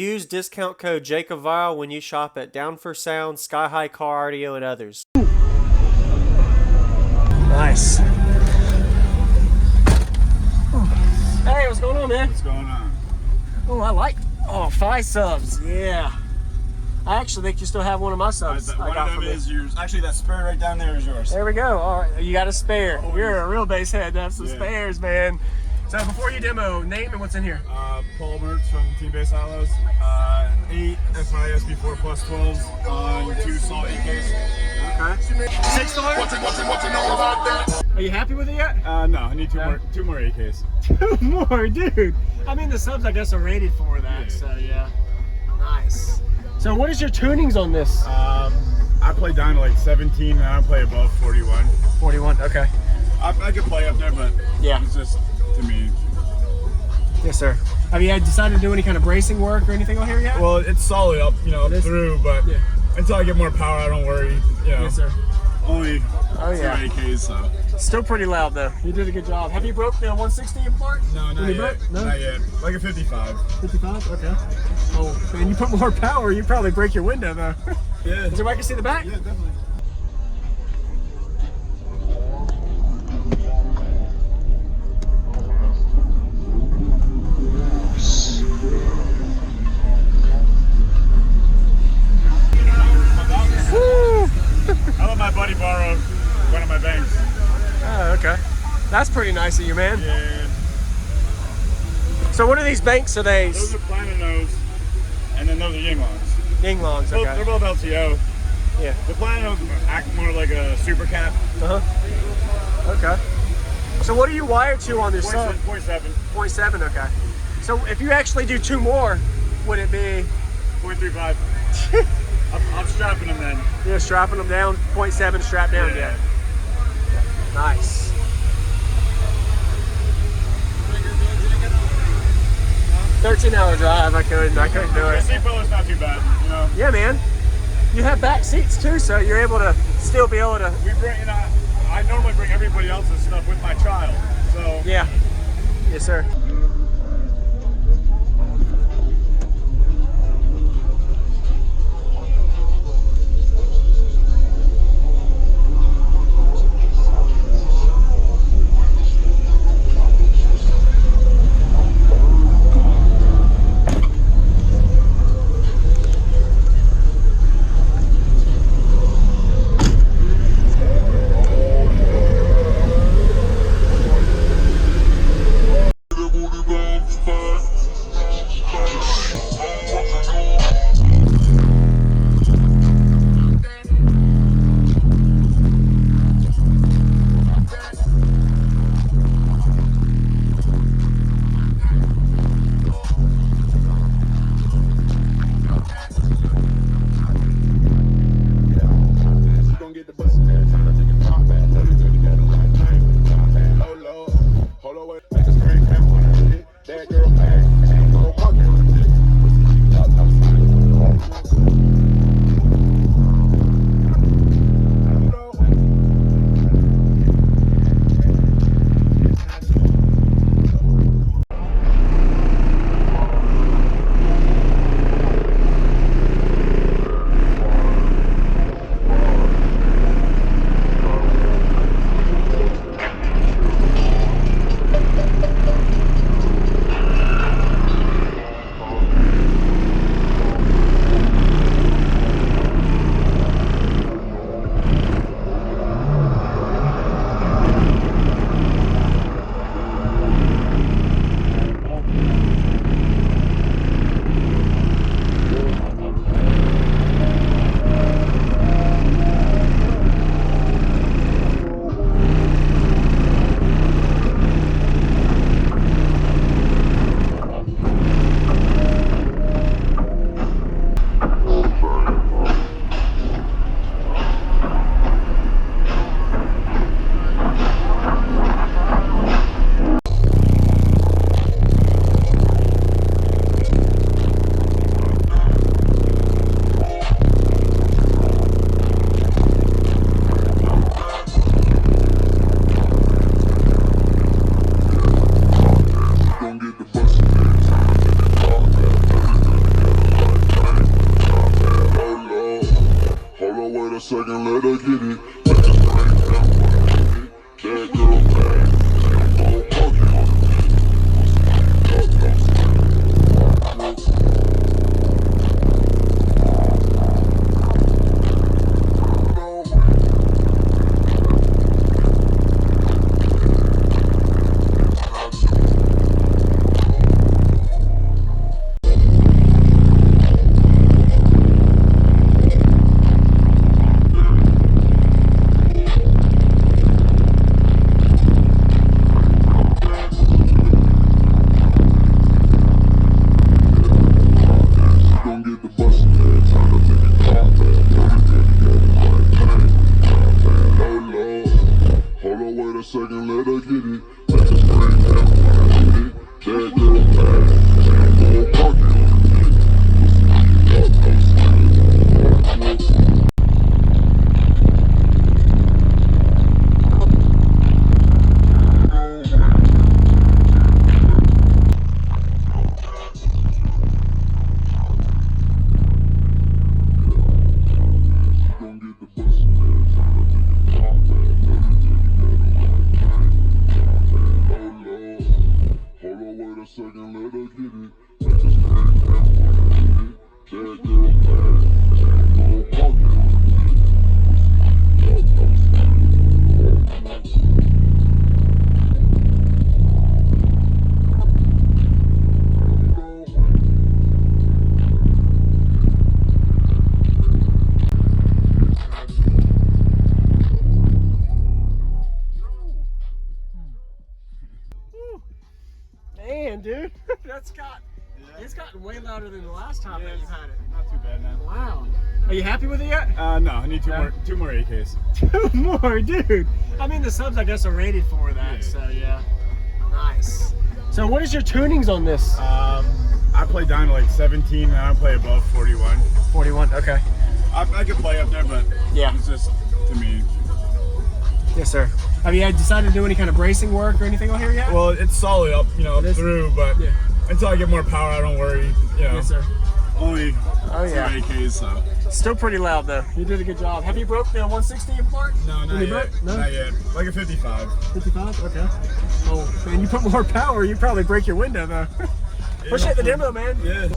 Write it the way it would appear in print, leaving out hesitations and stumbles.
Use discount code JACOBVILE when you shop at Down for Sound, Sky High Car Audio, and others. Nice. Hey, what's going on, man? What's going on? Oh, I like 5 subs. Yeah. I actually think you still have one of my subs. One of them is yours. Actually, that spare right down there is yours. There we go. All right, you got a spare. Always. You're a real bass head to have some spares, man. So before you demo, name and what's in here. Paul Mertz from Team Bass Outlaws. 8 FISB4 plus 12s on 2 Salt AKs. Okay. $6? Are you happy with it yet? No, I need two more AKs. 2 more, dude. I mean, the subs I guess are rated for that, so yeah. Nice. So what is your tunings on this? I play down to like 17 and I play above 41. 41, okay. I could play up there, but yeah, it's just to me. Yes, sir. Have you decided to do any kind of bracing work or anything on here yet? Well, it's solid up, up through, but until I get more power, I don't worry. Yes, sir. Only 2 AKs, so. Still pretty loud though. You did a good job. Have you broke the 160 apart? No, not yet. No? Not yet. Like a 55. 55? Okay. Oh, man, you put more power, you probably break your window though. Yeah. Is there way I can see the back? Yeah, definitely. I let my buddy borrow one of my banks. Oh, okay. That's pretty nice of you, man. Yeah. So what are these banks? Are they? Those are Planinos, and then those are Yinglongs. Yinglongs, okay. They're both LTO. Yeah. The Planinos act more like a super cap. Okay. So what are you wired to on this sub? 0.7. 0.7, okay. So if you actually do 2 more, would it be? 0.35. I'm strapping them then. You're strapping them down, 0.7 strap down, yeah. Nice. $13-hour drive, I couldn't do it. The seat pillar's not too bad, Yeah, man. You have back seats too, so you're able to still be able to. We bring, I normally bring everybody else's stuff with my child, so. Yeah. Yes, sir. a second, let her get it. Take a straight and that girl bad. Go pocket on Man, dude, it's gotten way louder than the last time that you've had it. Not too bad now. Wow. Are you happy with it yet? No, I need two more AKs. 2 more, dude. I mean, the subs, I guess, are rated for that, Yeah. so yeah. Nice. So what is your tunings on this? I play down to like 17 and I don't play above 41. 41, okay. I could play up there, but Yeah. it's just, to me. Yes, sir. Have you decided to do any kind of bracing work or anything on here yet? Well, it's solid up, up is? through, but Yeah. until I get more power, I don't worry. Yes, sir. Only Oh, two yeah. AKs, so. Still pretty loud, though. You did a good job. Have you broke the 160 mark? No, not Any yet. broke? No? Not yet. Like a 55. 55? Okay. Oh, man, you put more power, you probably break your window, though. Appreciate the demo, man. Yeah.